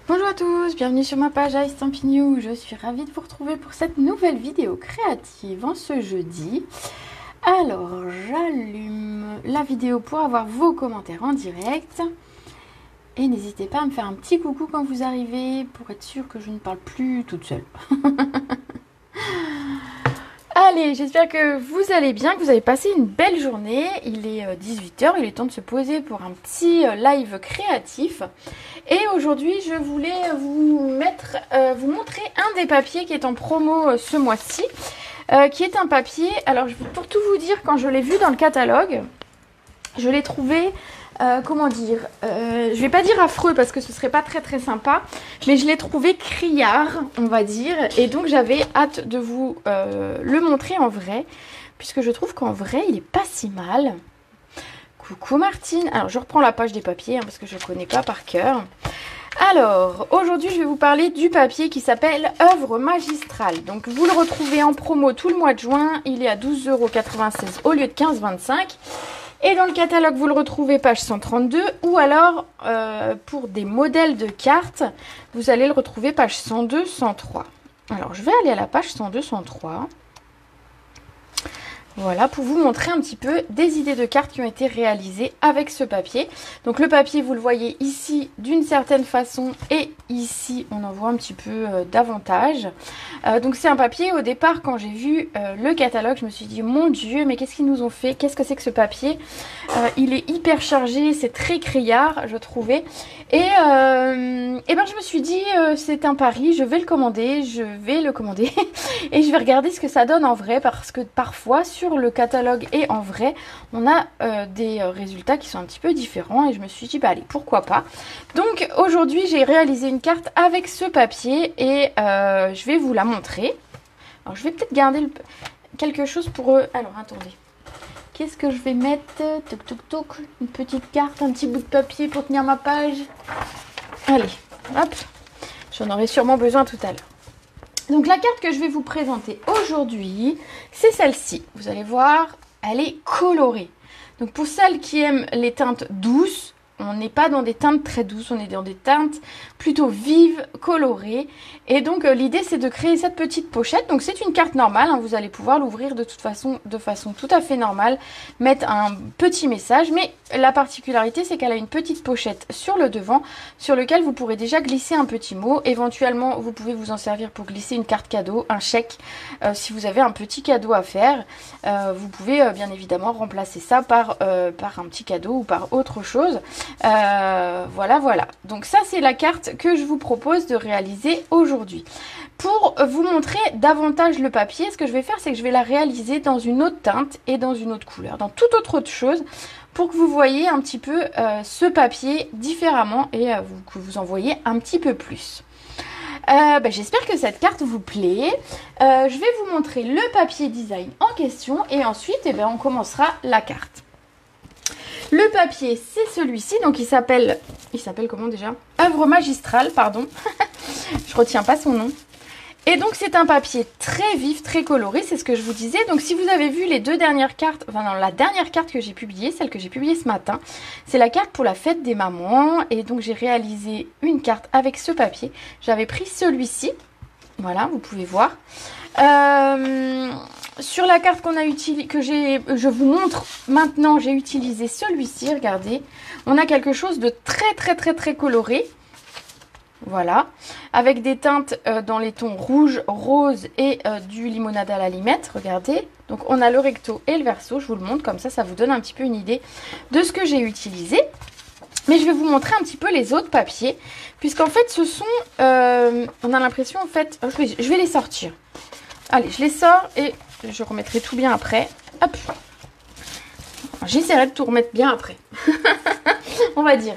Bonjour à tous, bienvenue sur ma page iStampin'You. Je suis ravie de vous retrouver pour cette nouvelle vidéo créative en ce jeudi. Alors, j'allume la vidéo pour avoir vos commentaires en direct. Et n'hésitez pas à me faire un petit coucou quand vous arrivez pour être sûr que je ne parle plus toute seule. Allez, j'espère que vous allez bien, que vous avez passé une belle journée. Il est 18 h, il est temps de se poser pour un petit live créatif. Et aujourd'hui, je voulais vous montrer un des papiers qui est en promo ce mois-ci. Qui est un papier, alors pour tout vous dire, quand je l'ai vu dans le catalogue, je l'ai trouvé... comment dire, je vais pas dire affreux parce que ce serait pas très sympa, mais je l'ai trouvé criard, on va dire, et donc j'avais hâte de vous le montrer en vrai, puisque je trouve qu'en vrai il est pas si mal. Coucou Martine. Alors je reprends la page des papiers parce que je ne connais pas par cœur. Alors aujourd'hui je vais vous parler du papier qui s'appelle Œuvre magistrale. Donc vous le retrouvez en promo tout le mois de juin, il est à 12,96 € au lieu de 15,25 €. Et dans le catalogue, vous le retrouvez page 132, ou alors, pour des modèles de cartes, vous allez le retrouver page 102, 103. Alors, je vais aller à la page 102, 103. Voilà, pour vous montrer un petit peu des idées de cartes qui ont été réalisées avec ce papier. Donc le papier, vous le voyez ici d'une certaine façon et ici, on en voit un petit peu davantage. Donc c'est un papier, au départ, quand j'ai vu le catalogue, je me suis dit, mon Dieu, mais qu'est-ce qu'ils nous ont fait? Qu'est-ce que c'est que ce papier? Il est hyper chargé, c'est très criard, je trouvais. Et ben je me suis dit, c'est un pari, je vais le commander et je vais regarder ce que ça donne en vrai, parce que parfois, sur le catalogue et en vrai, on a des résultats qui sont un petit peu différents et je me suis dit, bah allez, pourquoi pas. Donc aujourd'hui, j'ai réalisé une carte avec ce papier et je vais vous la montrer. Alors je vais peut-être garder quelque chose pour eux. Alors attendez. Qu'est-ce que je vais mettre? Toc toc toc. Une petite carte, un petit bout de papier pour tenir ma page. Allez, hop. J'en aurai sûrement besoin tout à l'heure. Donc la carte que je vais vous présenter aujourd'hui, c'est celle-ci. Vous allez voir, elle est colorée. Donc pour celles qui aiment les teintes douces, on n'est pas dans des teintes très douces, on est dans des teintes plutôt vives, colorées. Et donc l'idée c'est de créer cette petite pochette. Donc c'est une carte normale, hein, vous allez pouvoir l'ouvrir de façon tout à fait normale, mettre un petit message. Mais la particularité c'est qu'elle a une petite pochette sur le devant, sur lequel vous pourrez déjà glisser un petit mot. Éventuellement vous pouvez vous en servir pour glisser une carte cadeau, un chèque, si vous avez un petit cadeau à faire. Vous pouvez bien évidemment remplacer ça par un petit cadeau ou par autre chose. Voilà. Donc ça c'est la carte que je vous propose de réaliser aujourd'hui. Pour vous montrer davantage le papier, ce que je vais faire c'est que je vais la réaliser dans une autre teinte et dans une autre couleur, dans toute autre chose, pour que vous voyez un petit peu ce papier différemment et que vous en voyez un petit peu plus. J'espère que cette carte vous plaît. Je vais vous montrer le papier design en question et ensuite on commencera la carte. Le papier, c'est celui-ci, donc il s'appelle comment déjà? Œuvre magistrale, pardon. Je retiens pas son nom. Et donc c'est un papier très vif, très coloré, c'est ce que je vous disais. Donc si vous avez vu les deux dernières cartes, enfin non, la dernière carte que j'ai publiée, celle que j'ai publiée ce matin, c'est la carte pour la fête des mamans. Et donc j'ai réalisé une carte avec ce papier. J'avais pris celui-ci, voilà, vous pouvez voir. Sur la carte je vous montre maintenant, j'ai utilisé celui-ci, regardez. On a quelque chose de très coloré. Voilà, avec des teintes dans les tons rouge, rose et du limonade à la limette, regardez. Donc on a le recto et le verso, je vous le montre comme ça vous donne un petit peu une idée de ce que j'ai utilisé. Mais je vais vous montrer un petit peu les autres papiers, puisqu'en fait ce sont, on a l'impression en fait, je vais les sortir. Allez, je les sors et je remettrai tout bien après. Hop. J'essaierai de tout remettre bien après. On va dire.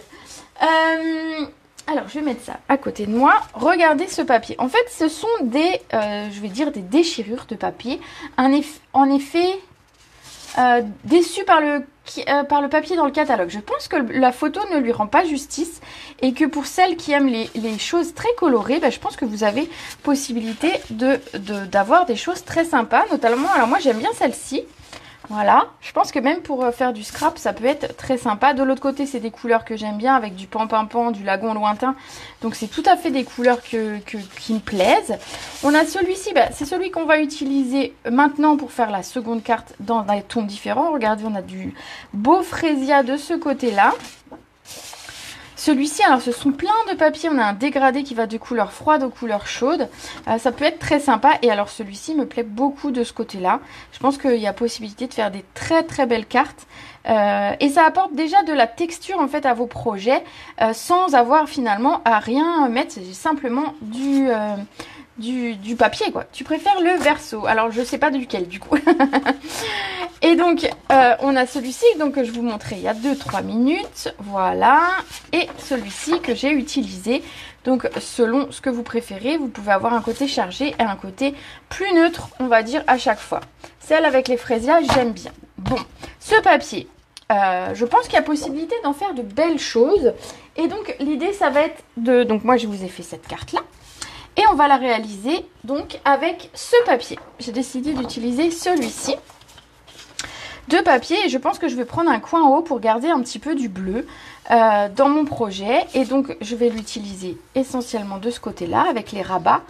Alors, je vais mettre ça à côté de moi. Regardez ce papier. En fait, ce sont des, je vais dire, des déchirures de papier. En effet, déçu par le papier dans le catalogue. Je pense que la photo ne lui rend pas justice et que pour celles qui aiment les choses très colorées, je pense que vous avez possibilité d'avoir des choses très sympas. Notamment, alors moi j'aime bien celle-ci. Voilà, je pense que même pour faire du scrap, ça peut être très sympa. De l'autre côté, c'est des couleurs que j'aime bien avec du pan-pan-pan, du lagon lointain. Donc, c'est tout à fait des couleurs qui me plaisent. On a celui-ci, bah, c'est celui qu'on va utiliser maintenant pour faire la seconde carte dans des tons différents. Regardez, on a du beau frésia de ce côté-là. Celui-ci, alors ce sont plein de papiers, on a un dégradé qui va de couleur froide aux couleurs chaudes. Ça peut être très sympa et alors celui-ci me plaît beaucoup de ce côté-là. Je pense qu'il y a possibilité de faire des très très belles cartes. Et ça apporte déjà de la texture en fait à vos projets sans avoir finalement à rien mettre. C'est simplement du papier quoi. Tu préfères le verso. Alors je sais pas duquel du coup. Et donc on a celui-ci donc que je vous montrais il y a 2-3 minutes. Voilà. Et celui-ci que j'ai utilisé. Donc selon ce que vous préférez, vous pouvez avoir un côté chargé et un côté plus neutre, on va dire, à chaque fois. Celle avec les fraisias, j'aime bien. Bon, ce papier, je pense qu'il y a possibilité d'en faire de belles choses. Et donc l'idée ça va être de... Donc moi je vous ai fait cette carte là. Et on va la réaliser donc avec ce papier. J'ai décidé d'utiliser celui-ci de papier et je pense que je vais prendre un coin en haut pour garder un petit peu du bleu dans mon projet. Et donc je vais l'utiliser essentiellement de ce côté-là avec les rabats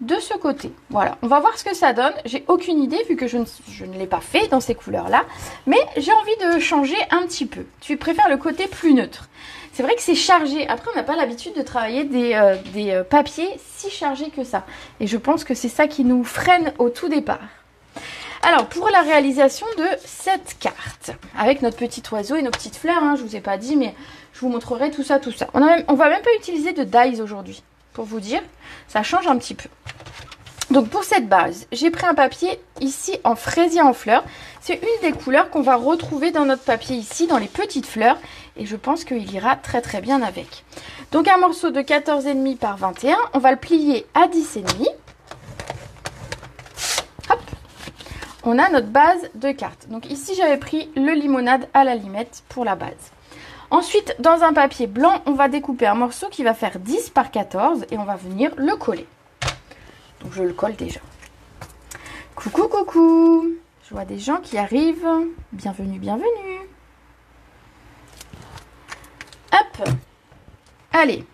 de ce côté. Voilà, on va voir ce que ça donne. J'ai aucune idée vu que je ne l'ai pas fait dans ces couleurs-là. Mais j'ai envie de changer un petit peu. Tu préfères le côté plus neutre. C'est vrai que c'est chargé. Après, on n'a pas l'habitude de travailler des papiers si chargés que ça. Et je pense que c'est ça qui nous freine au tout départ. Alors, pour la réalisation de cette carte, avec notre petit oiseau et nos petites fleurs, hein, je ne vous ai pas dit, mais je vous montrerai tout ça, tout ça. On va même pas utiliser de dies aujourd'hui, pour vous dire. Ça change un petit peu. Donc, pour cette base, j'ai pris un papier ici en fraisier en fleurs. C'est une des couleurs qu'on va retrouver dans notre papier ici, dans les petites fleurs. Et je pense qu'il ira très très bien avec. Donc, un morceau de 14,5 par 21. On va le plier à 10,5. Hop. On a notre base de carte. Donc, ici, j'avais pris le limonade à la limette pour la base. Ensuite, dans un papier blanc, on va découper un morceau qui va faire 10 par 14 et on va venir le coller. Donc, je le colle déjà. Coucou, coucou! Je vois des gens qui arrivent. Bienvenue, bienvenue. Hop! Allez,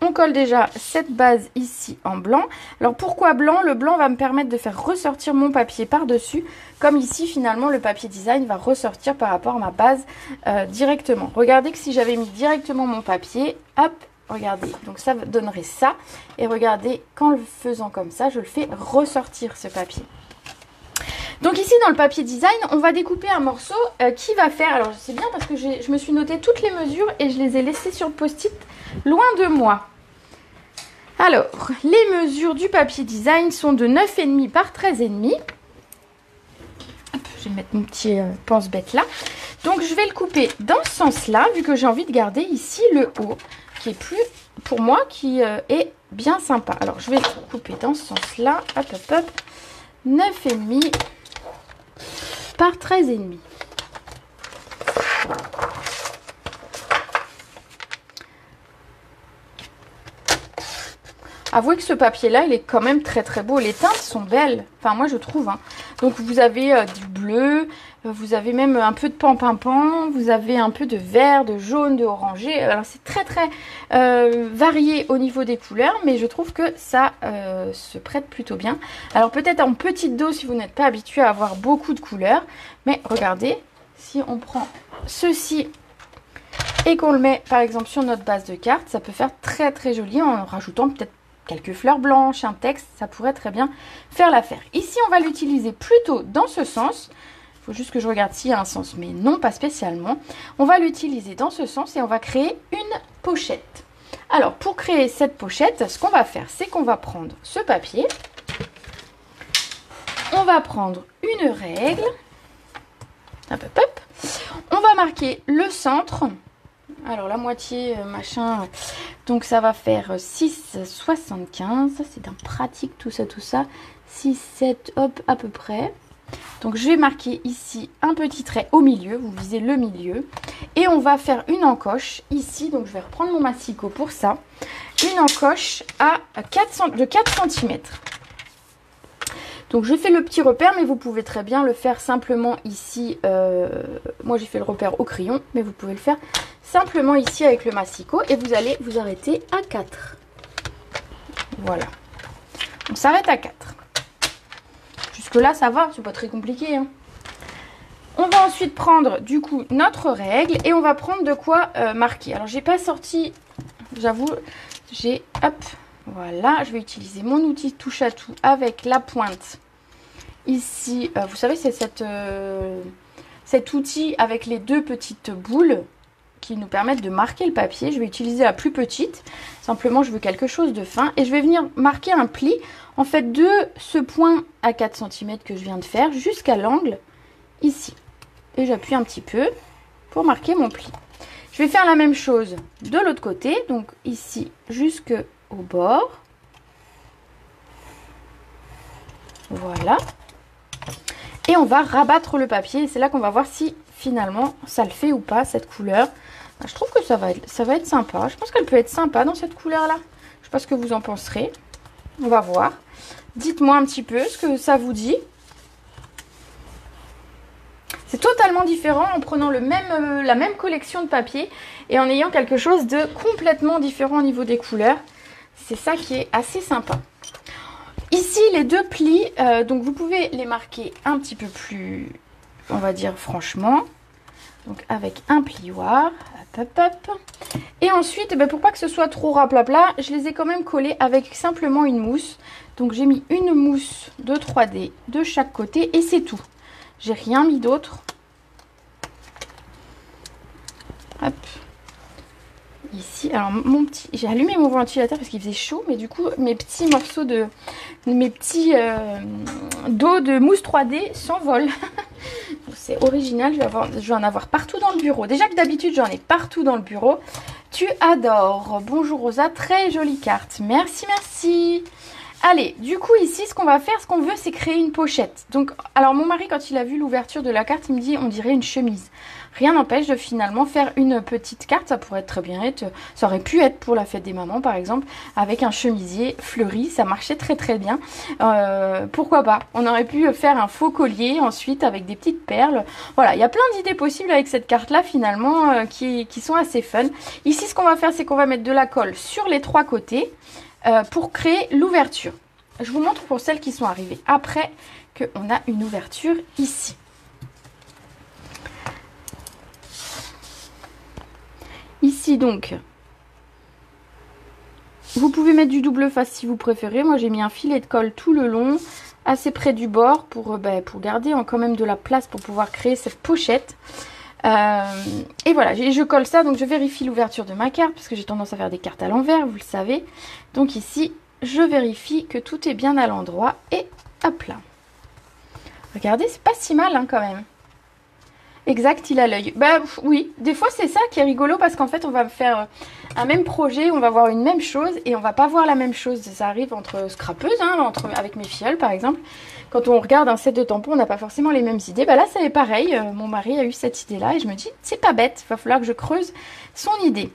on colle déjà cette base ici en blanc. Alors, pourquoi blanc? Le blanc va me permettre de faire ressortir mon papier par-dessus. Comme ici, finalement, le papier design va ressortir par rapport à ma base directement. Regardez que si j'avais mis directement mon papier, hop! Regardez, donc ça donnerait ça. Et regardez, qu'en le faisant comme ça, je le fais ressortir ce papier. Donc ici, dans le papier design, on va découper un morceau qui va faire... Alors, c'est bien parce que je me suis noté toutes les mesures et je les ai laissées sur le post-it loin de moi. Alors, les mesures du papier design sont de 9,5 par 13,5. Hop, je vais mettre mon petit pense-bête là. Donc, je vais le couper dans ce sens-là, vu que j'ai envie de garder ici le haut, qui est plus, pour moi, qui est bien sympa. Alors, je vais le couper dans ce sens-là. Hop, hop, hop. 9,5 par 13,5. Avouez que ce papier-là, il est quand même très très beau. Les teintes sont belles. Enfin, moi, je trouve. Hein. Donc, vous avez du bleu. Vous avez même un peu de pan-pan-pan. Vous avez un peu de vert, de jaune, de orangé. Alors, c'est très très varié au niveau des couleurs. Mais je trouve que ça se prête plutôt bien. Alors, peut-être en petite dose si vous n'êtes pas habitué à avoir beaucoup de couleurs. Mais regardez, si on prend ceci... et qu'on le met par exemple sur notre base de carte, ça peut faire très très joli en rajoutant peut-être quelques fleurs blanches, un texte, ça pourrait très bien faire l'affaire. Ici, on va l'utiliser plutôt dans ce sens. Il faut juste que je regarde s'il y a un sens, mais non, pas spécialement. On va l'utiliser dans ce sens et on va créer une pochette. Alors, pour créer cette pochette, ce qu'on va faire, c'est qu'on va prendre ce papier. On va prendre une règle. Hop, hop, hop. On va marquer le centre. Alors la moitié machin, donc ça va faire 6,75. C'est un pratique tout ça. 6, 7, hop, à peu près. Donc je vais marquer ici un petit trait au milieu, vous visez le milieu. Et on va faire une encoche ici, donc je vais reprendre mon massicot pour ça. Une encoche de 4 cm. Donc je fais le petit repère, mais vous pouvez très bien le faire simplement ici. Moi j'ai fait le repère au crayon, mais vous pouvez le faire simplement ici avec le massicot. Et vous allez vous arrêter à 4. Voilà. On s'arrête à 4. Jusque là ça va, c'est pas très compliqué, hein. On va ensuite prendre du coup notre règle et on va prendre de quoi marquer. Alors j'ai pas sorti, j'avoue, j'ai, hop, voilà, je vais utiliser mon outil touche à tout avec la pointe. Ici, vous savez, c'est cet outil avec les deux petites boules qui nous permettent de marquer le papier. Je vais utiliser la plus petite, simplement je veux quelque chose de fin et je vais venir marquer un pli en fait de ce point à 4 cm que je viens de faire jusqu'à l'angle ici. Et j'appuie un petit peu pour marquer mon pli. Je vais faire la même chose de l'autre côté, donc ici jusqu'au bord. Voilà. Et on va rabattre le papier. Et c'est là qu'on va voir si finalement ça le fait ou pas cette couleur. Je trouve que ça va être sympa. Je pense qu'elle peut être sympa dans cette couleur-là. Je ne sais pas ce que vous en penserez. On va voir. Dites-moi un petit peu ce que ça vous dit. C'est totalement différent en prenant la même collection de papier et en ayant quelque chose de complètement différent au niveau des couleurs. C'est ça qui est assez sympa. Ici, les deux plis, donc vous pouvez les marquer un petit peu plus, on va dire franchement. Donc avec un plioir. Hop, hop, hop. Et ensuite, pour pas que ce soit trop raplapla, je les ai quand même collés avec simplement une mousse. Donc j'ai mis une mousse de 3D de chaque côté et c'est tout. J'ai rien mis d'autre. Hop. Ici, alors j'ai allumé mon ventilateur parce qu'il faisait chaud, mais du coup mes petits morceaux de, d'eau de mousse 3D s'envolent. C'est original, je vais en avoir partout dans le bureau. Déjà que d'habitude j'en ai partout dans le bureau. Tu adores. Bonjour Rosa, très jolie carte. Merci, merci. Allez, du coup ici, ce qu'on va faire, ce qu'on veut, c'est créer une pochette. Donc, alors mon mari, quand il a vu l'ouverture de la carte, il me dit, on dirait une chemise. Rien n'empêche de finalement faire une petite carte. Ça pourrait très bien être, ça aurait pu être pour la fête des mamans, par exemple, avec un chemisier fleuri. Ça marchait très très bien. Pourquoi pas? On aurait pu faire un faux collier ensuite avec des petites perles. Voilà, il y a plein d'idées possibles avec cette carte-là finalement qui sont assez fun. Ici, ce qu'on va faire, c'est qu'on va mettre de la colle sur les trois côtés. Pour créer l'ouverture. Je vous montre pour celles qui sont arrivées après qu'on a une ouverture ici. Ici donc, vous pouvez mettre du double face si vous préférez. Moi j'ai mis un filet de colle tout le long, assez près du bord pour garder quand même de la place pour pouvoir créer cette pochette. Et voilà, je colle ça, donc je vérifie l'ouverture de ma carte parce que j'ai tendance à faire des cartes à l'envers, vous le savez. Donc ici, je vérifie que tout est bien à l'endroit et hop là. Regardez, c'est pas si mal quand même. Exact, il a l'œil. Oui, des fois c'est ça qui est rigolo parce qu'en fait on va faire un même projet, on va voir une même chose et on va pas voir la même chose. Ça arrive entre scrapeuses, avec mes filleuls par exemple. Quand on regarde un set de tampons, on n'a pas forcément les mêmes idées. Là, c'est pareil. Mon mari a eu cette idée-là et je me dis, c'est pas bête. Il va falloir que je creuse son idée.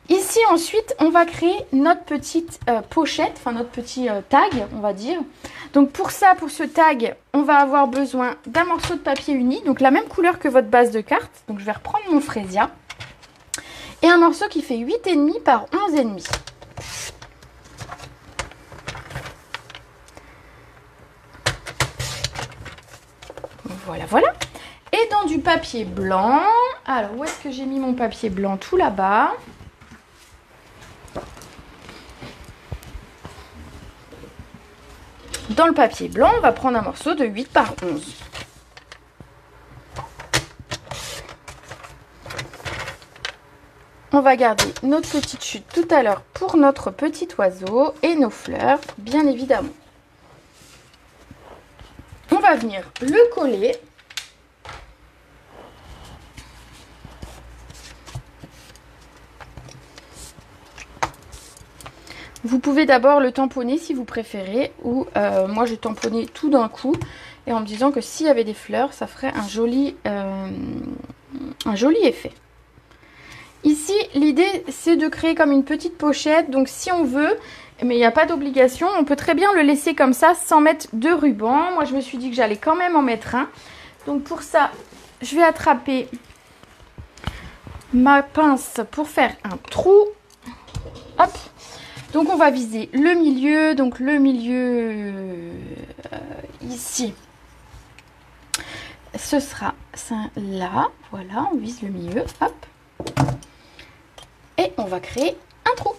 Ici, ensuite, on va créer notre petite pochette, enfin notre petit tag, on va dire. Donc pour ça, pour ce tag, on va avoir besoin d'un morceau de papier uni, donc la même couleur que votre base de carte. Donc je vais reprendre mon Freesia. Et un morceau qui fait 8,5 par 11,5. Voilà, voilà. Et dans du papier blanc. Alors, où est-ce que j'ai mis mon papier blanc? Tout là-bas. Dans le papier blanc, on va prendre un morceau de 8 par 11. On va garder notre petite chute tout à l'heure pour notre petit oiseau et nos fleurs, bien évidemment. On va venir le coller. Vous pouvez d'abord le tamponner si vous préférez, ou moi je tamponnais tout d'un coup et en me disant que s'il y avait des fleurs, ça ferait un joli effet. Ici, l'idée c'est de créer comme une petite pochette, donc si on veut Mais il n'y a pas d'obligation. On peut très bien le laisser comme ça sans mettre de ruban. Moi, je me suis dit que j'allais quand même en mettre un. Donc pour ça, je vais attraper ma pince pour faire un trou. Hop. Donc on va viser le milieu. Donc le milieu ici, ce sera ça là. Voilà, on vise le milieu. Hop. Et on va créer un trou.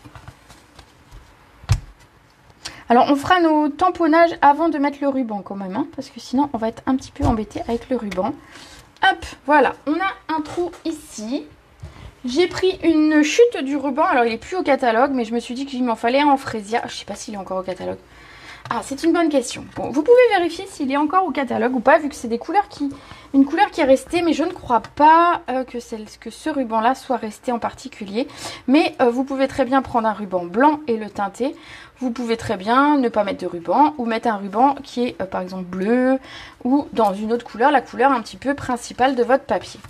Alors on fera nos tamponnages avant de mettre le ruban quand même, hein, parce que sinon on va être un petit peu embêté avec le ruban. Hop, voilà, on a un trou ici. J'ai pris une chute du ruban, alors il n'est plus au catalogue, mais je me suis dit qu'il m'en fallait un en frésia. Je ne sais pas s'il est encore au catalogue. Ah, c'est une bonne question. Bon, vous pouvez vérifier s'il est encore au catalogue ou pas, vu que c'est une couleur qui est restée, mais je ne crois pas que ce ruban-là soit resté en particulier. Mais vous pouvez très bien prendre un ruban blanc et le teinter. Vous pouvez très bien ne pas mettre de ruban ou mettre un ruban qui est par exemple bleu ou dans une autre couleur, la couleur un petit peu principale de votre papier.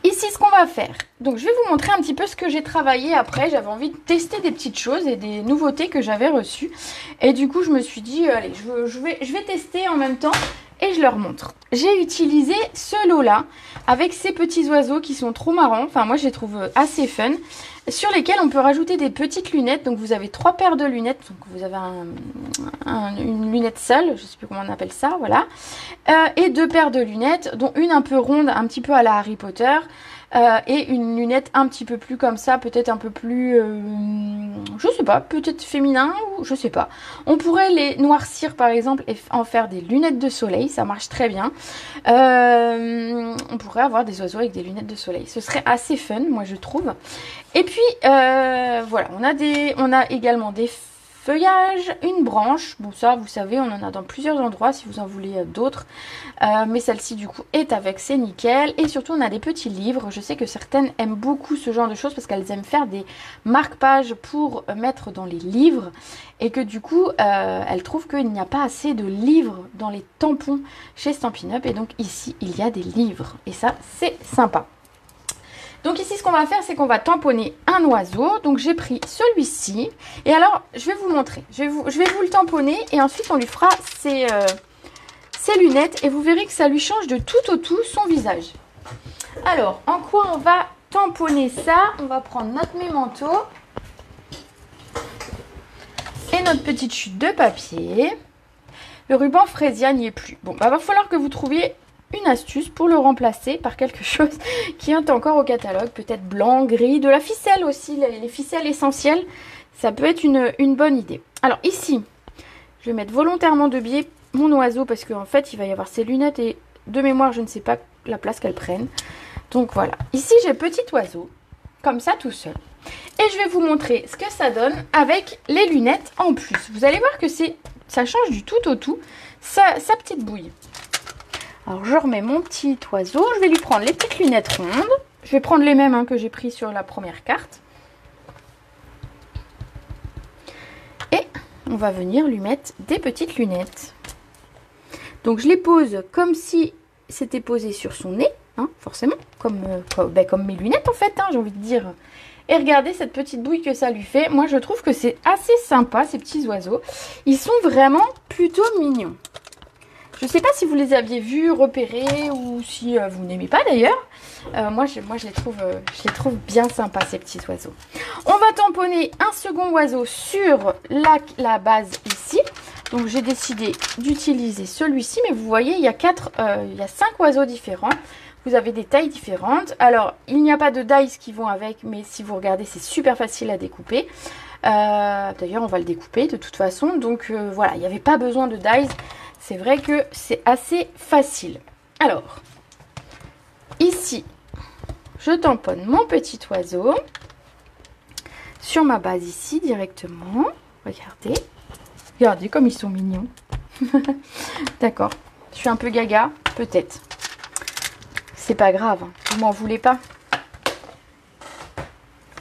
Ici, ce qu'on va faire, donc je vais vous montrer un petit peu ce que j'ai travaillé après. J'avais envie de tester des petites choses et des nouveautés que j'avais reçues. Et du coup, je me suis dit, allez, je vais tester en même temps et je leur montre. J'ai utilisé ce lot-là avec ces petits oiseaux qui sont trop marrants. Enfin, moi, je les trouve assez fun. Sur lesquels on peut rajouter des petites lunettes. Donc, vous avez 3 paires de lunettes. Donc, vous avez une lunette seule. Je ne sais plus comment on appelle ça. Voilà. Et 2 paires de lunettes, dont une un peu ronde, un petit peu à la Harry Potter. Et une lunette un petit peu plus comme ça, peut-être un peu plus, je sais pas, peut-être féminin ou je sais pas. On pourrait les noircir par exemple et en faire des lunettes de soleil, ça marche très bien. On pourrait avoir des oiseaux avec des lunettes de soleil, ce serait assez fun, moi je trouve. Et puis voilà, on a également des feuillages, une branche. Bon, ça vous savez, on en a dans plusieurs endroits si vous en voulez d'autres. Mais celle-ci du coup est avec, c'est nickel. Et surtout on a des petits livres. Je sais que certaines aiment beaucoup ce genre de choses parce qu'elles aiment faire des marque-pages pour mettre dans les livres. Et que du coup elles trouvent qu'il n'y a pas assez de livres dans les tampons chez Stampin' Up. Et donc ici il y a des livres. Et ça c'est sympa. Donc ici ce qu'on va faire c'est qu'on va tamponner un oiseau. Donc j'ai pris celui-ci. Et alors je vais vous montrer. Je vais vous le tamponner et ensuite on lui fera ses lunettes. Et vous verrez que ça lui change de tout au tout son visage. Alors en quoi on va tamponner ça? On va prendre notre mémento. Et notre petite chute de papier. Le ruban Frésia n'y est plus. Bon, bah va falloir que vous trouviez une astuce pour le remplacer par quelque chose qui est encore au catalogue, peut-être blanc, gris, de la ficelle aussi, les ficelles essentielles, ça peut être une bonne idée. Alors ici, je vais mettre volontairement de biais mon oiseau parce qu'en fait il va y avoir ses lunettes et de mémoire je ne sais pas la place qu'elles prennent. Donc voilà, ici j'ai petit oiseau, comme ça tout seul. Et je vais vous montrer ce que ça donne avec les lunettes en plus. Vous allez voir que ça change du tout au tout sa petite bouille. Alors je remets mon petit oiseau, je vais lui prendre les petites lunettes rondes. Je vais prendre les mêmes que j'ai pris sur la première carte. Et on va venir lui mettre des petites lunettes. Donc je les pose comme si c'était posé sur son nez, hein, forcément, comme mes lunettes en fait, hein, j'ai envie de dire. Et regardez cette petite bouille que ça lui fait. Moi je trouve que c'est assez sympa ces petits oiseaux. Ils sont vraiment plutôt mignons. Je ne sais pas si vous les aviez vus, repérés ou si vous n'aimez pas d'ailleurs. Moi je les trouve bien sympas ces petits oiseaux. On va tamponner un second oiseau sur la base ici. Donc j'ai décidé d'utiliser celui-ci. Mais vous voyez, il y a 5 oiseaux différents. Vous avez des tailles différentes. Alors il n'y a pas de dies qui vont avec. Mais si vous regardez, c'est super facile à découper. D'ailleurs on va le découper de toute façon. Donc voilà, il n'y avait pas besoin de dies. C'est vrai que c'est assez facile. Alors, ici, je tamponne mon petit oiseau sur ma base ici directement. Regardez. Regardez comme ils sont mignons. D'accord. Je suis un peu gaga, peut-être. C'est pas grave, vous m'en voulez pas.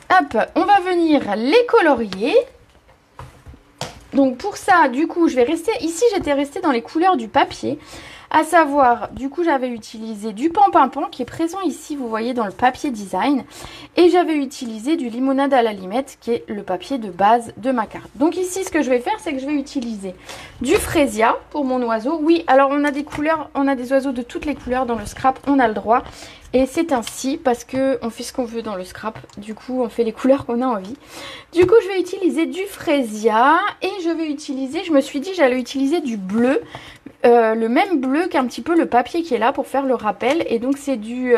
Hop, on va venir les colorier. Donc pour ça, du coup, je vais rester... Ici, j'étais restée dans les couleurs du papier. À savoir, du coup, j'avais utilisé du Pan-Pimpant qui est présent ici, vous voyez, dans le papier design. Et j'avais utilisé du Limonade à la limette qui est le papier de base de ma carte. Donc ici, ce que je vais faire, c'est que je vais utiliser du Frésia pour mon oiseau. Oui, alors on a des couleurs, on a des oiseaux de toutes les couleurs dans le scrap, on a le droit. Et c'est ainsi parce que on fait ce qu'on veut dans le scrap. Du coup, on fait les couleurs qu'on a envie. Du coup, je vais utiliser du Frésia et je vais utiliser, je me suis dit j'allais utiliser du bleu. Le même bleu qu'un petit peu le papier qui est là pour faire le rappel. Et donc c'est du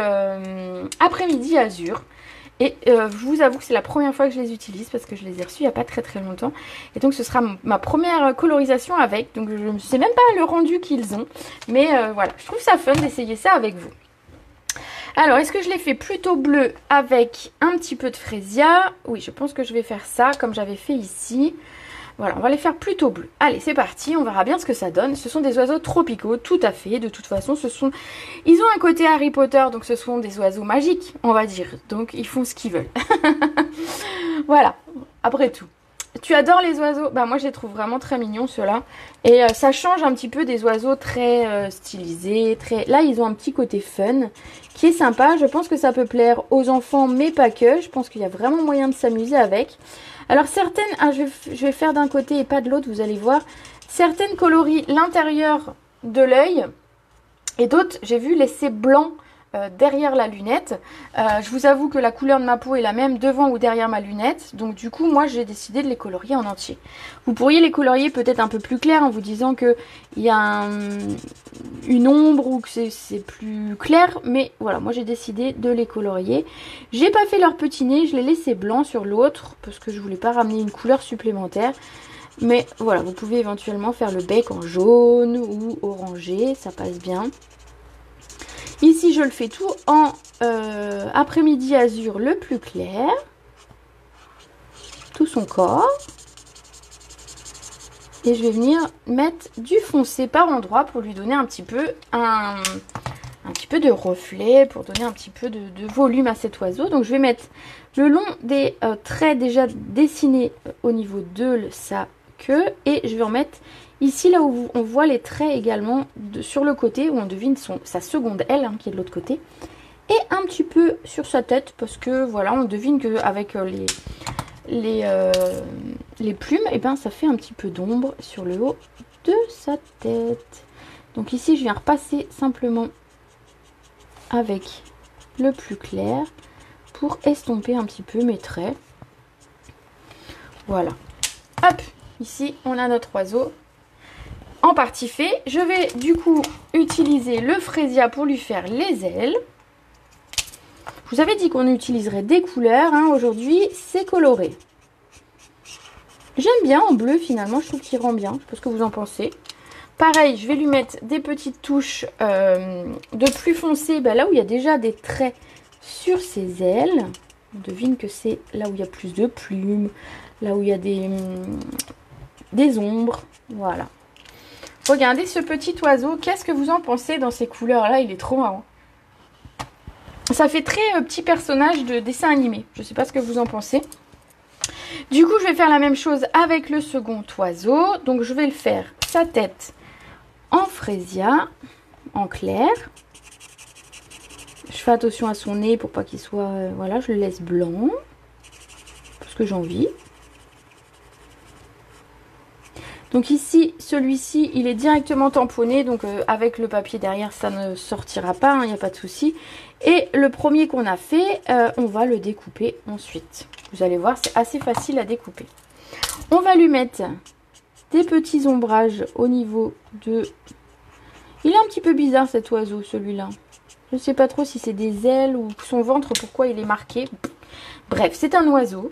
après-midi azur. Et je vous avoue que c'est la première fois que je les utilise parce que je les ai reçus il n'y a pas très très longtemps. Et donc ce sera ma première colorisation avec. Donc je ne sais même pas le rendu qu'ils ont. Mais voilà, je trouve ça fun d'essayer ça avec vous. Alors, est-ce que je l'ai fait plutôt bleu avec un petit peu de Frésia? Oui, je pense que je vais faire ça comme j'avais fait ici. Voilà, on va les faire plutôt bleus. Allez, c'est parti, on verra bien ce que ça donne. Ce sont des oiseaux tropicaux, tout à fait. De toute façon, ils ont un côté Harry Potter, donc ce sont des oiseaux magiques, on va dire. Donc, ils font ce qu'ils veulent. Voilà, après tout. Tu adores les oiseaux? Bah moi je les trouve vraiment très mignons ceux-là. Et ça change un petit peu des oiseaux très stylisés. Là ils ont un petit côté fun qui est sympa. Je pense que ça peut plaire aux enfants mais pas que. Je pense qu'il y a vraiment moyen de s'amuser avec. Alors certaines, je vais faire d'un côté et pas de l'autre, vous allez voir. Certaines colorient l'intérieur de l'œil et d'autres j'ai vu laisser blanc. Derrière la lunette. Je vous avoue que la couleur de ma peau est la même devant ou derrière ma lunette. Donc du coup, moi, j'ai décidé de les colorier en entier. Vous pourriez les colorier peut-être un peu plus clair en vous disant qu'il y a une ombre ou que c'est plus clair. Mais voilà, moi, j'ai décidé de les colorier. J'ai pas fait leur petit nez, je l'ai laissé blanc sur l'autre parce que je voulais pas ramener une couleur supplémentaire. Mais voilà, vous pouvez éventuellement faire le bec en jaune ou orangé, ça passe bien. Ici, je le fais tout en après-midi azur le plus clair. Tout son corps. Et je vais venir mettre du foncé par endroit pour lui donner un petit peu de reflet, pour donner un petit peu de volume à cet oiseau. Donc, je vais mettre le long des traits déjà dessinés au niveau de sa queue. Et je vais en mettre... Ici, là où on voit les traits également sur le côté, où on devine sa seconde aile, hein, qui est de l'autre côté. Et un petit peu sur sa tête, parce que voilà, on devine qu'avec les plumes, et ben, ça fait un petit peu d'ombre sur le haut de sa tête. Donc ici, je viens repasser simplement avec le plus clair pour estomper un petit peu mes traits. Voilà. Hop, ici, on a notre oiseau. En partie fait, je vais du coup utiliser le Frésia pour lui faire les ailes. Je vous avais dit qu'on utiliserait des couleurs, hein. Aujourd'hui c'est coloré. J'aime bien en bleu finalement, je trouve qu'il rend bien, je sais pas ce que vous en pensez. Pareil, je vais lui mettre des petites touches de plus foncé, là où il y a déjà des traits sur ses ailes. On devine que c'est là où il y a plus de plumes, là où il y a des ombres, voilà. Regardez ce petit oiseau, qu'est-ce que vous en pensez dans ces couleurs-là? Il est trop marrant. Ça fait très petit personnage de dessin animé. Je ne sais pas ce que vous en pensez. Du coup, je vais faire la même chose avec le second oiseau. Donc, je vais le faire sa tête en Frésia, en clair. Je fais attention à son nez pour pas qu'il soit... voilà, je le laisse blanc. Parce que j'ai envie. Donc ici, celui-ci, il est directement tamponné. Donc avec le papier derrière, ça ne sortira pas, il n'y a pas de souci. Et le premier qu'on a fait, on va le découper ensuite. Vous allez voir, c'est assez facile à découper. On va lui mettre des petits ombrages au niveau de... Il est un petit peu bizarre cet oiseau, celui-là. Je ne sais pas trop si c'est des ailes ou son ventre, pourquoi il est marqué. Bref, c'est un oiseau.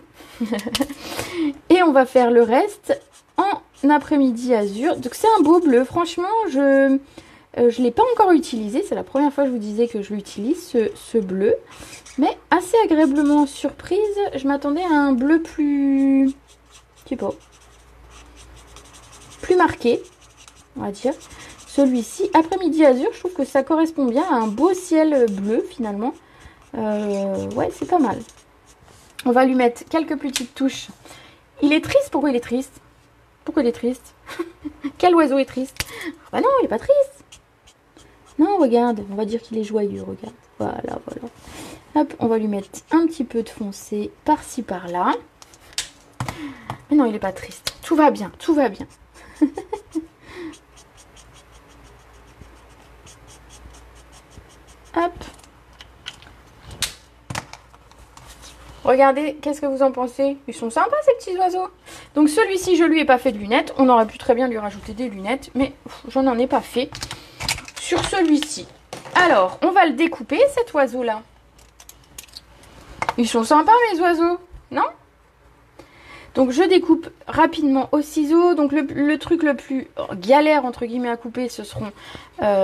Et on va faire le reste en après-midi azur. Donc c'est un beau bleu. Franchement, je ne l'ai pas encore utilisé. C'est la première fois que je vous disais que je l'utilise, ce bleu. Mais assez agréablement surprise. Je m'attendais à un bleu plus... je sais pas. Plus marqué, on va dire. Celui-ci, après-midi azur, je trouve que ça correspond bien à un beau ciel bleu finalement. Ouais, c'est pas mal. On va lui mettre quelques petites touches. Il est triste. Pourquoi il est triste? Pourquoi il est triste? Quel oiseau est triste? Bah non, il est pas triste. Non, regarde, on va dire qu'il est joyeux, regarde. Voilà, voilà. Hop, on va lui mettre un petit peu de foncé par-ci, par-là. Mais non, il n'est pas triste. Tout va bien, tout va bien. Hop. Regardez, qu'est-ce que vous en pensez? Ils sont sympas ces petits oiseaux. Donc celui-ci, je lui ai pas fait de lunettes. On aurait pu très bien lui rajouter des lunettes, mais j'en ai pas fait. Sur celui-ci. Alors, on va le découper, cet oiseau-là. Ils sont sympas, mes oiseaux, non? Donc je découpe rapidement au ciseau. Donc le truc le plus galère entre guillemets à couper, ce seront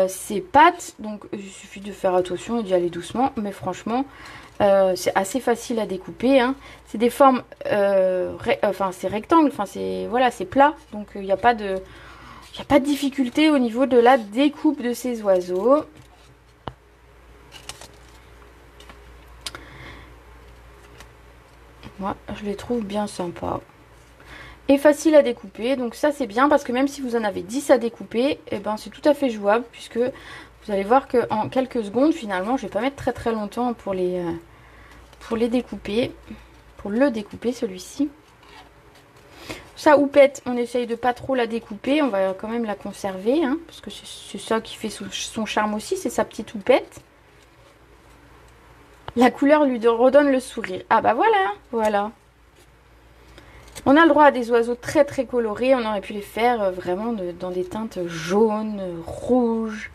ces pattes. Donc il suffit de faire attention et d'y aller doucement. Mais franchement, c'est assez facile à découper. Hein. C'est des formes, enfin c'est rectangle, enfin c'est voilà, c'est plat. Donc il n'y a pas de difficulté au niveau de la découpe de ces oiseaux. Moi, je les trouve bien sympas. Et facile à découper. Donc ça, c'est bien parce que même si vous en avez 10 à découper, eh ben, c'est tout à fait jouable. Puisque vous allez voir qu'en quelques secondes, finalement, je vais pas mettre très très longtemps pour les découper. Pour le découper, celui-ci. Sa houppette, on essaye de pas trop la découper. On va quand même la conserver. Hein, parce que c'est ça qui fait son charme aussi. C'est sa petite houppette. La couleur lui redonne le sourire. Ah bah voilà, voilà. On a le droit à des oiseaux très très colorés. On aurait pu les faire vraiment dans des teintes jaunes, rouges.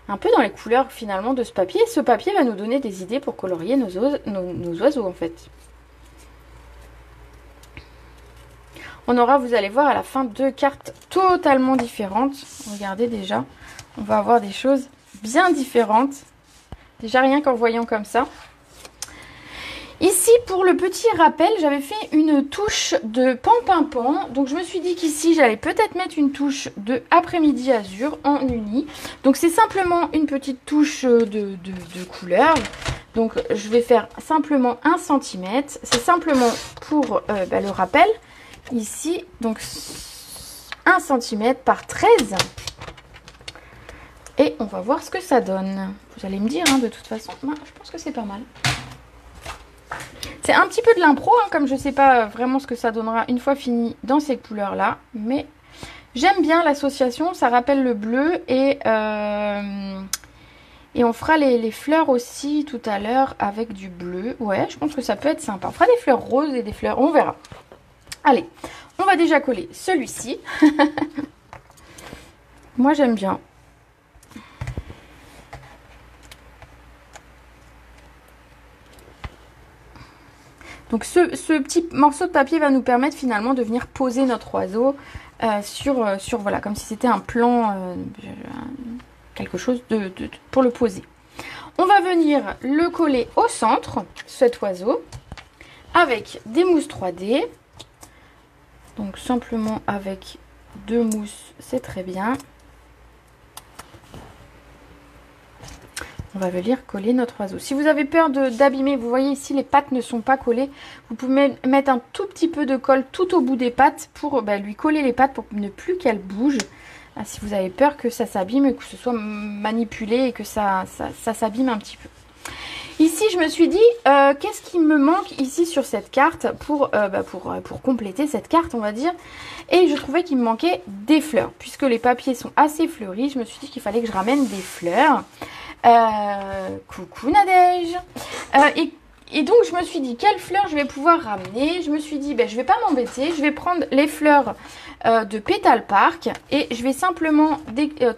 Un peu dans les couleurs finalement de ce papier. Ce papier va nous donner des idées pour colorier nos oiseaux en fait. On aura, vous allez voir, à la fin 2 cartes totalement différentes. Regardez déjà, on va avoir des choses bien différentes. Déjà rien qu'en voyant comme ça. Ici, pour le petit rappel, j'avais fait une touche de pan-pin-pan. Donc, je me suis dit qu'ici, j'allais peut-être mettre une touche de après-midi azur en uni. Donc, c'est simplement une petite touche de couleur. Donc, je vais faire simplement 1 cm. C'est simplement pour le rappel. Ici, donc 1 cm par 13. Et on va voir ce que ça donne. Vous allez me dire, hein, de toute façon, moi, je pense que c'est pas mal. C'est un petit peu de l'impro, hein, comme je ne sais pas vraiment ce que ça donnera une fois fini dans ces couleurs-là. Mais j'aime bien l'association, ça rappelle le bleu. Et on fera les fleurs aussi tout à l'heure avec du bleu. Ouais, je pense que ça peut être sympa. On fera des fleurs roses et des fleurs, on verra. Allez, on va déjà coller celui-ci. Moi, j'aime bien. Donc ce petit morceau de papier va nous permettre finalement de venir poser notre oiseau sur voilà, comme si c'était un plan, quelque chose pour le poser. On va venir le coller au centre, cet oiseau, avec des mousses 3D. Donc simplement avec 2 mousses, c'est très bien. On va venir coller notre oiseau. Si vous avez peur d'abîmer, vous voyez ici les pattes ne sont pas collées. Vous pouvez mettre un tout petit peu de colle tout au bout des pattes pour lui coller les pattes pour ne plus qu'elles bougent. Si vous avez peur que ça s'abîme et que ce soit manipulé et que ça s'abîme un petit peu. Ici, je me suis dit, qu'est-ce qui me manque ici sur cette carte pour compléter cette carte, on va dire. Et je trouvais qu'il me manquait des fleurs. Puisque les papiers sont assez fleuris, je me suis dit qu'il fallait que je ramène des fleurs. Coucou Nadège. Et donc je me suis dit quelles fleurs je vais pouvoir ramener. Je me suis dit je vais pas m'embêter, je vais prendre les fleurs de Petal Park et je vais simplement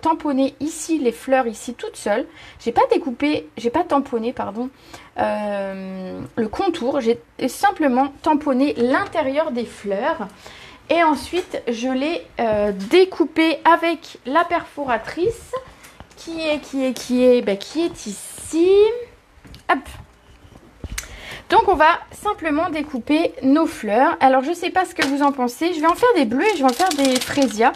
tamponner ici les fleurs ici toutes seules. J'ai pas découpé, j'ai pas tamponné pardon le contour, j'ai simplement tamponné l'intérieur des fleurs. Et ensuite je l'ai découpé avec la perforatrice qui est ici. Hop. Donc on va simplement découper nos fleurs. Alors je sais pas ce que vous en pensez. Je vais en faire des bleus et je vais en faire des frésias.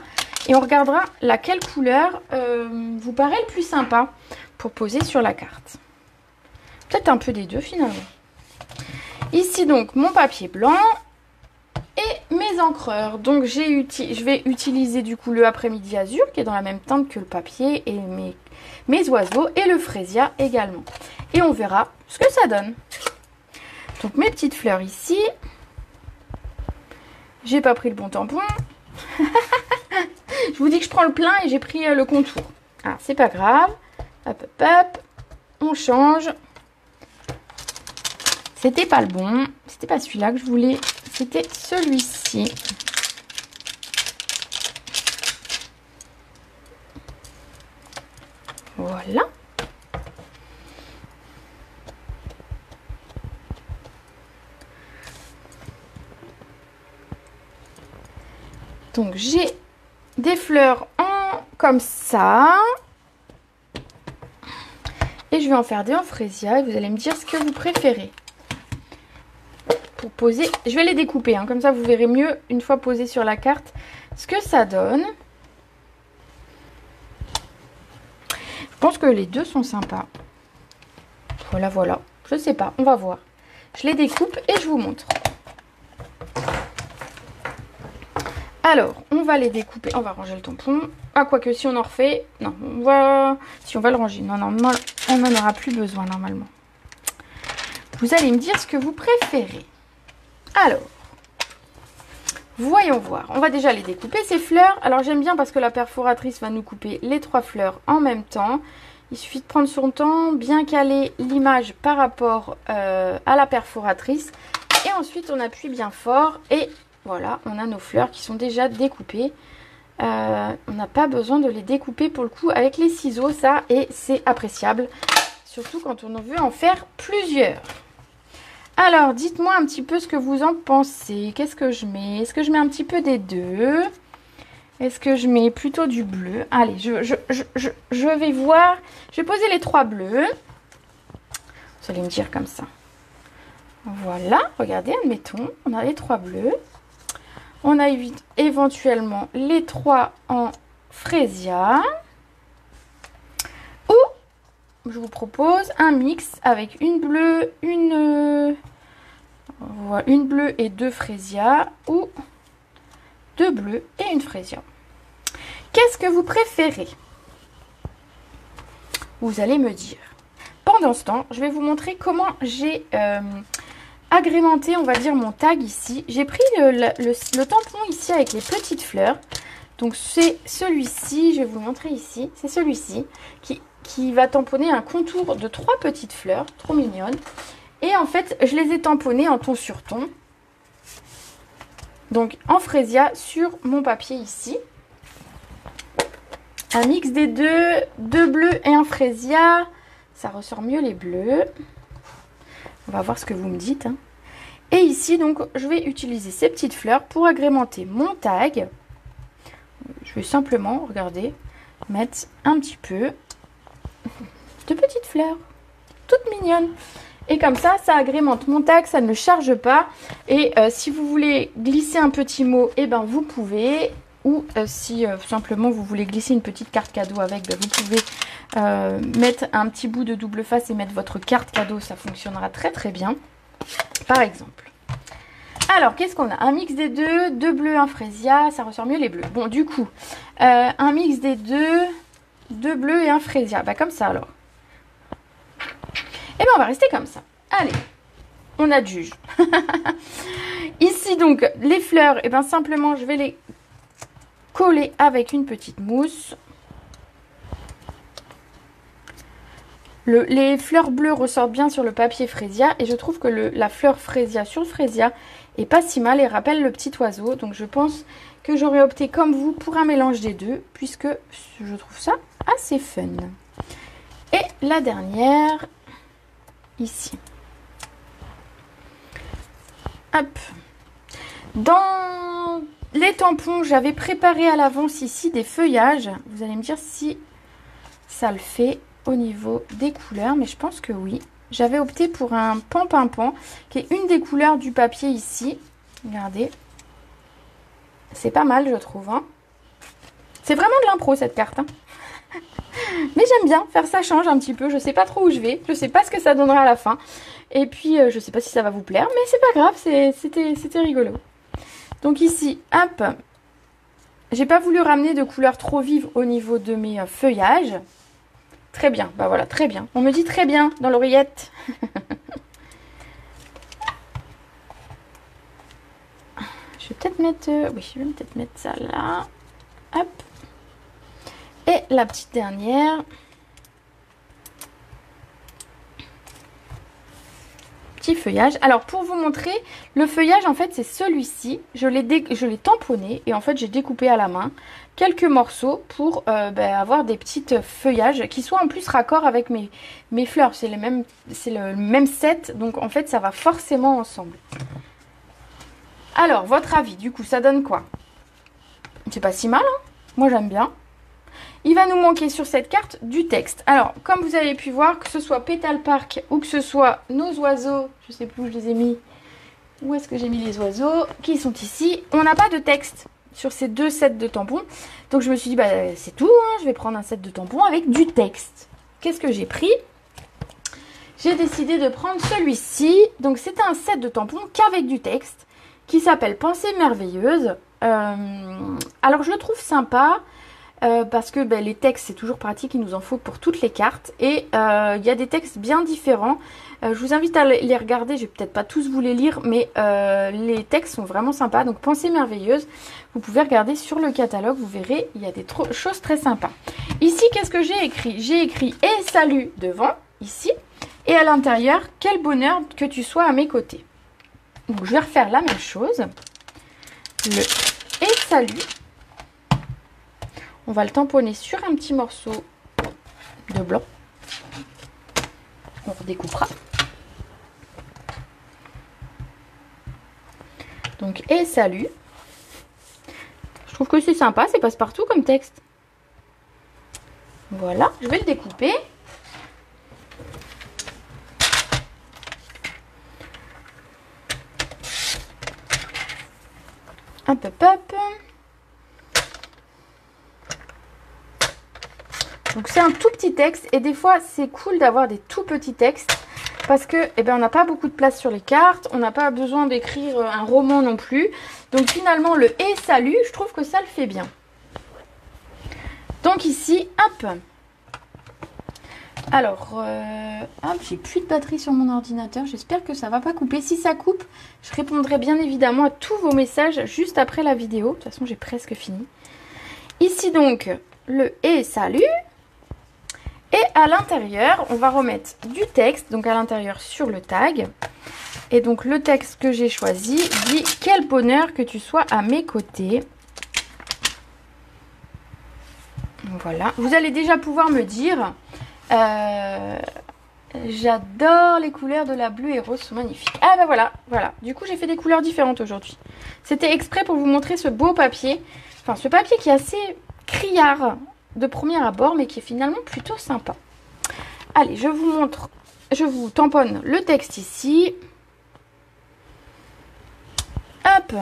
Et on regardera laquelle couleur vous paraît le plus sympa pour poser sur la carte. Peut-être un peu des deux finalement. Ici donc mon papier blanc et mes encreurs. Donc je vais utiliser du coup le après-midi azur qui est dans la même teinte que le papier et mes oiseaux et le fraisia également. Et on verra ce que ça donne. Donc mes petites fleurs ici. J'ai pas pris le bon tampon. Je vous dis que je prends le plein et j'ai pris le contour. Ah, c'est pas grave. Hop, hop, hop. On change. C'était pas le bon. C'était pas celui-là que je voulais. C'était celui-ci. Voilà. Donc j'ai des fleurs comme ça. Et je vais en faire des en fraisia et vous allez me dire ce que vous préférez. Pour poser, je vais les découper, hein, comme ça vous verrez mieux une fois posé sur la carte ce que ça donne. Je pense que les deux sont sympas. Voilà, voilà. Je sais pas, on va voir. Je les découpe et je vous montre. Alors, on va les découper. On va ranger le tampon. Ah, quoique si on en refait... Non, on va... Si on va le ranger. Non, non, on n'en aura plus besoin normalement. Vous allez me dire ce que vous préférez. Alors, voyons voir. On va déjà les découper, ces fleurs. Alors, j'aime bien parce que la perforatrice va nous couper les 3 fleurs en même temps. Il suffit de prendre son temps, bien caler l'image par rapport à la perforatrice. Et ensuite, on appuie bien fort et... Voilà, on a nos fleurs qui sont déjà découpées. On n'a pas besoin de les découper pour le coup avec les ciseaux, ça, et c'est appréciable. Surtout quand on veut en faire plusieurs. Alors, dites-moi un petit peu ce que vous en pensez. Qu'est-ce que je mets? Est-ce que je mets un petit peu des deux? Est-ce que je mets plutôt du bleu? Allez, je vais voir. Je vais poser les 3 bleus. Vous allez me dire comme ça. Voilà, regardez, admettons, on a les 3 bleus. On a éventuellement les 3 en fraisia. Ou je vous propose un mix avec une bleue, une bleue et 2 fraisia. Ou 2 bleus et une fraisia. Qu'est-ce que vous préférez? Vous allez me dire. Pendant ce temps, je vais vous montrer comment j'ai... agrémenté, on va dire, mon tag ici. J'ai pris le tampon ici avec les petites fleurs. Donc c'est celui-ci, je vais vous le montrer ici. C'est celui-ci qui va tamponner un contour de 3 petites fleurs, trop mignonnes. Et en fait, je les ai tamponnées en ton sur ton. Donc en fraisia sur mon papier ici. Un mix des deux bleus et un fraisia. Ça ressort mieux les bleus. On va voir ce que vous me dites. Hein. Et ici, donc, je vais utiliser ces petites fleurs pour agrémenter mon tag. Je vais simplement, regardez, mettre un petit peu de petites fleurs. Toutes mignonnes. Et comme ça, ça agrémente mon tag, ça ne le charge pas. Et si vous voulez glisser un petit mot, eh ben, vous pouvez. Ou si simplement vous voulez glisser une petite carte cadeau avec, ben, vous pouvez mettre un petit bout de double face et mettre votre carte cadeau. Ça fonctionnera très très bien. Par exemple. Alors, qu'est-ce qu'on a? Un mix des deux bleus, un fraisia. Ça ressort mieux les bleus. Bon, du coup, un mix des deux bleus et un fraisia. Bah, comme ça alors. Et bien, on va rester comme ça. Allez, on adjuge. Ici, donc, les fleurs, et bien simplement, je vais les coller avec une petite mousse. Les fleurs bleues ressortent bien sur le papier fraisia et je trouve que la fleur fraisia sur le fraisia est pas si mal et rappelle le petit oiseau. Donc je pense que j'aurais opté comme vous pour un mélange des deux puisque je trouve ça assez fun. Et la dernière, ici. Hop. Dans les tampons, j'avais préparé à l'avance ici des feuillages. Vous allez me dire si ça le fait au niveau des couleurs, mais je pense que oui. J'avais opté pour un pan-pimpant, qui est une des couleurs du papier ici. Regardez. C'est pas mal, je trouve. Hein. C'est vraiment de l'impro, cette carte. Hein. Mais j'aime bien, faire ça change un petit peu. Je sais pas trop où je vais. Je sais pas ce que ça donnera à la fin. Et puis, je sais pas si ça va vous plaire, mais c'est pas grave, c'était rigolo. Donc ici, hop. J'ai pas voulu ramener de couleurs trop vives au niveau de mes feuillages. Très bien, bah voilà, très bien. On me dit très bien dans l'oreillette. Je vais peut-être mettre... oui, je vais peut-être mettre ça là. Hop. Et la petite dernière. Petit feuillage. Alors, pour vous montrer, le feuillage, en fait, c'est celui-ci. Je l'ai tamponné et en fait, j'ai découpé à la main quelques morceaux pour avoir des petites feuillages qui soient en plus raccord avec mes fleurs. C'est le même set, donc en fait, ça va forcément ensemble. Alors, votre avis, du coup, ça donne quoi? C'est pas si mal, hein? Moi, j'aime bien. Il va nous manquer sur cette carte du texte. Alors, comme vous avez pu voir, que ce soit Petal Park ou que ce soit nos oiseaux, je sais plus où je les ai mis. Où est-ce que j'ai mis les oiseaux? Qui sont ici. On n'a pas de texte sur ces deux sets de tampons. Donc, je me suis dit, bah, c'est tout, hein, je vais prendre un set de tampons avec du texte. Qu'est-ce que j'ai pris? J'ai décidé de prendre celui-ci. Donc, c'est un set de tampons qu'avec du texte qui s'appelle Pensée merveilleuse. Alors, je le trouve sympa. Parce que les textes, c'est toujours pratique, il nous en faut pour toutes les cartes. Et il y a des textes bien différents. Je vous invite à les regarder, je vais peut-être pas tous vous les lire, mais les textes sont vraiment sympas. Donc, Pensée merveilleuse, vous pouvez regarder sur le catalogue, vous verrez, il y a des choses très sympas. Ici, qu'est-ce que j'ai écrit? J'ai écrit « Et salut » devant, ici. Et à l'intérieur, « Quel bonheur que tu sois à mes côtés ». Donc, je vais refaire la même chose. Le « Et salut ». On va le tamponner sur un petit morceau de blanc. On redécoupera. Donc, et salut. Je trouve que c'est sympa, c'est passe-partout comme texte. Voilà, je vais le découper. Hop, hop, hop. Donc c'est un tout petit texte et des fois c'est cool d'avoir des tout petits textes parce que on n'a pas beaucoup de place sur les cartes, on n'a pas besoin d'écrire un roman non plus. Donc finalement le « et salut », je trouve que ça le fait bien. Donc ici, hop. Alors, hop, j'ai plus de batterie sur mon ordinateur, j'espère que ça va pas couper. Si ça coupe, je répondrai bien évidemment à tous vos messages juste après la vidéo. De toute façon, j'ai presque fini. Ici donc, le « et salut ». Et à l'intérieur, on va remettre du texte, donc à l'intérieur sur le tag. Et donc le texte que j'ai choisi dit « Quel bonheur que tu sois à mes côtés ». Voilà, vous allez déjà pouvoir me dire j'adore les couleurs de la bleue et rose, sont magnifiques. Ah ben voilà, voilà. Du coup j'ai fait des couleurs différentes aujourd'hui. C'était exprès pour vous montrer ce beau papier. Enfin ce papier qui est assez criard de premier abord, mais qui est finalement plutôt sympa. Allez, je vous montre, je vous tamponne le texte ici. Hop.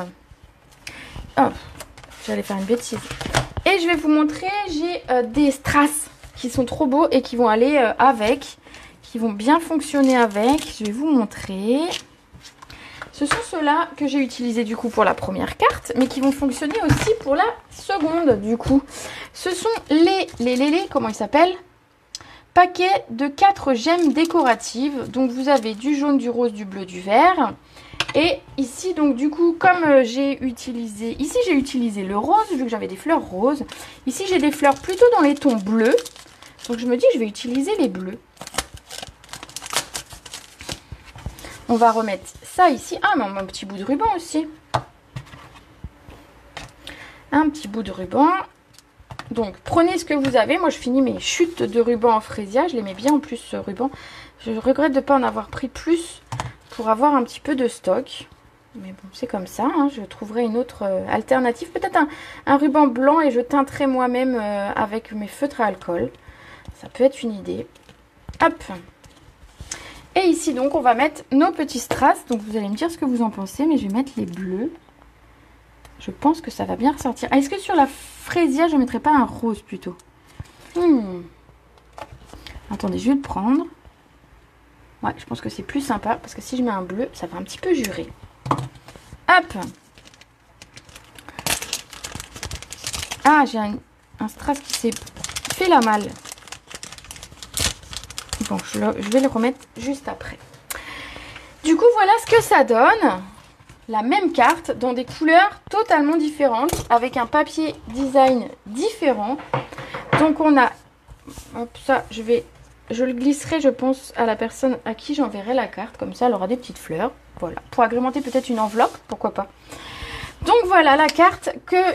Hop. J'allais faire une bêtise. Et je vais vous montrer, j'ai des strass qui sont trop beaux et qui vont aller avec, qui vont bien fonctionner avec. Je vais vous montrer. Ce sont ceux-là que j'ai utilisés du coup pour la première carte, mais qui vont fonctionner aussi pour la seconde du coup. Ce sont les comment ils s'appellent? Paquets de 4 gemmes décoratives. Donc vous avez du jaune, du rose, du bleu, du vert. Et ici donc du coup comme j'ai utilisé, ici j'ai utilisé le rose vu que j'avais des fleurs roses. Ici j'ai des fleurs plutôt dans les tons bleus. Donc je me dis je vais utiliser les bleus. On va remettre ça ici. Ah, mais un petit bout de ruban aussi. Un petit bout de ruban. Donc, prenez ce que vous avez. Moi, je finis mes chutes de ruban en fraisia. Je les mets bien en plus, ce ruban. Je regrette de ne pas en avoir pris plus pour avoir un petit peu de stock. Mais bon, c'est comme ça. Hein. Je trouverai une autre alternative. Peut-être un ruban blanc et je teinterai moi-même avec mes feutres à alcool. Ça peut être une idée. Hop. Et ici, donc, on va mettre nos petits strass. Donc, vous allez me dire ce que vous en pensez, mais je vais mettre les bleus. Je pense que ça va bien ressortir. Est-ce que sur la fraisia, je ne mettrais pas un rose plutôt? Attendez, je vais le prendre. Ouais, je pense que c'est plus sympa, parce que si je mets un bleu, ça va un petit peu jurer. Hop! Ah, j'ai un strass qui s'est fait la malle. Donc je vais le remettre juste après. Du coup, voilà ce que ça donne. La même carte dans des couleurs totalement différentes avec un papier design différent. Donc on a, hop, ça je le glisserai je pense à la personne à qui j'enverrai la carte. Comme ça elle aura des petites fleurs. Voilà, pour agrémenter peut-être une enveloppe, pourquoi pas. Donc voilà la carte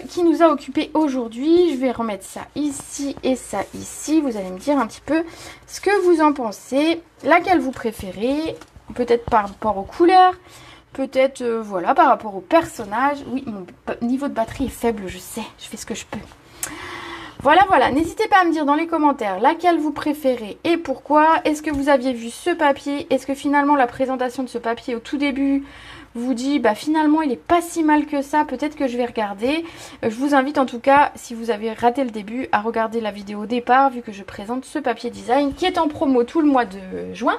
qui nous a occupé aujourd'hui. Je vais remettre ça ici et ça ici. Vous allez me dire un petit peu ce que vous en pensez. Laquelle vous préférez. Peut-être par rapport aux couleurs. Peut-être, voilà, par rapport au personnage. Oui, mon niveau de batterie est faible, je sais. Je fais ce que je peux. Voilà, voilà. N'hésitez pas à me dire dans les commentaires laquelle vous préférez et pourquoi. Est-ce que vous aviez vu ce papier? Est-ce que finalement la présentation de ce papier au tout début vous dit, bah finalement il est pas si mal que ça, peut-être que je vais regarder. Je vous invite en tout cas, si vous avez raté le début, à regarder la vidéo au départ, vu que je présente ce papier design qui est en promo tout le mois de juin.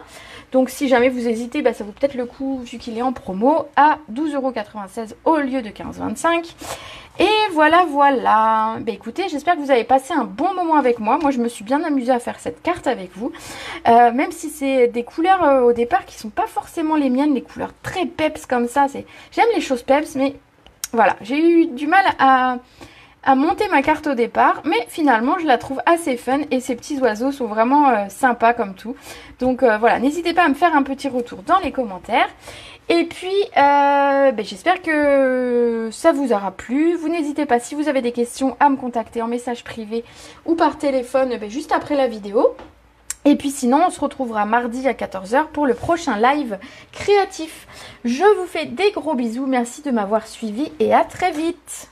Donc si jamais vous hésitez, bah, ça vaut peut-être le coup, vu qu'il est en promo, à 12,96 € au lieu de 15,25 €. Et voilà, voilà. Bah, écoutez, j'espère que vous avez passé un bon moment avec moi. Moi, je me suis bien amusée à faire cette carte avec vous. Même si c'est des couleurs au départ qui sont pas forcément les miennes, les couleurs très peps comme ça. J'aime les choses peps, mais voilà, j'ai eu du mal à monter ma carte au départ, mais finalement je la trouve assez fun et ces petits oiseaux sont vraiment sympas comme tout. Donc voilà, n'hésitez pas à me faire un petit retour dans les commentaires. Et puis j'espère que ça vous aura plu. Vous n'hésitez pas, si vous avez des questions, à me contacter en message privé ou par téléphone juste après la vidéo. Et puis sinon, on se retrouvera mardi à 14 h pour le prochain live créatif. Je vous fais des gros bisous, merci de m'avoir suivi et à très vite.